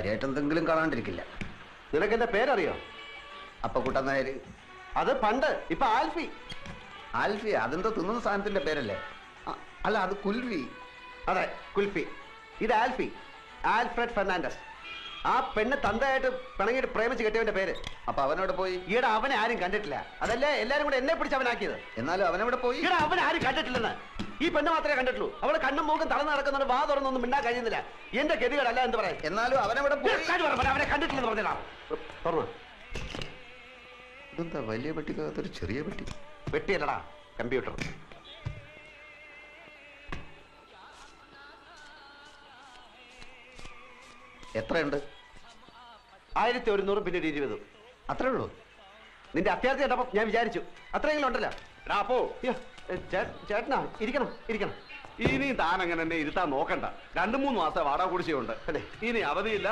കാര്യമായിട്ട് എന്തെങ്കിലും കാണാണ്ടിരിക്കില്ല. നിനക്ക് എന്റെ പേരറിയോ? അപ്പക്കുട്ടൻ നായർ. അത് പണ്ട്, ഇപ്പൊ ആൽഫി. ആൽഫി അതെന്തോ തിന്നുന്ന സാധനത്തിന്റെ പേരല്ലേ? അല്ല, അത് കുൽവി. അതെ, കുൽഫി. ഇത് ആൽഫി, ആൽഫ്രഡ് ഫെർണാണ്ടസ്. ആ പെണ്ണ് തന്തയായിട്ട് പിണങ്ങിയിട്ട് പ്രേമിച്ച് കെട്ടിയവന്റെ പേര്. അപ്പൊ അവനോട് പോയി? ഈടെ അവനെ ആരും കണ്ടിട്ടില്ല. അതല്ലേ എല്ലാരും കൂടെ എന്നെ പിടിച്ച് അവനാക്കിയത്. എന്നാലും അവനവിടെ പോയി? ഈടെ അവനെ ആരും കണ്ടിട്ടില്ലെന്ന്. ഈ പെണ്ണ് മാത്രമേ കണ്ടിട്ടുള്ളൂ. അവളെ കണ്ണും മൂക്കും തളർന്ന് നടക്കുന്നവർ വാ തുറന്നൊന്നും മിണ്ടാൻ കഴിയുന്നില്ല. എന്റെ ഗതികളല്ല എന്ന് പറയാം. എന്നാലും അവനവിടെ പോയി? അവനെ കണ്ടിട്ടില്ലെന്ന് പറഞ്ഞാ തുറന്നു. ഇതെന്താ വലിയ പെട്ടിക്കകത്തൊരു ചെറിയ പെട്ടി? പെട്ടിയല്ലടാ, കമ്പ്യൂട്ടർ. എത്രയുണ്ട്? 1100 പിന്നീട് 20. അത്രേ ഉള്ളൂ? നിന്റെ അത്യാവശ്യം കേട്ടപ്പോ ഞാൻ വിചാരിച്ചു അത്രയെങ്കിലും ഉണ്ടല്ലോ. അപ്പോ ചേട്ടനാ, ഇരിക്കണം ഇരിക്കണം. ഇനി താൻ അങ്ങനെ എന്നെ ഇരുത്താൻ നോക്കണ്ട. 2-3 മാസം വാടക കുടിശ്ശികയുണ്ട്. ഇനി അവധിയില്ല.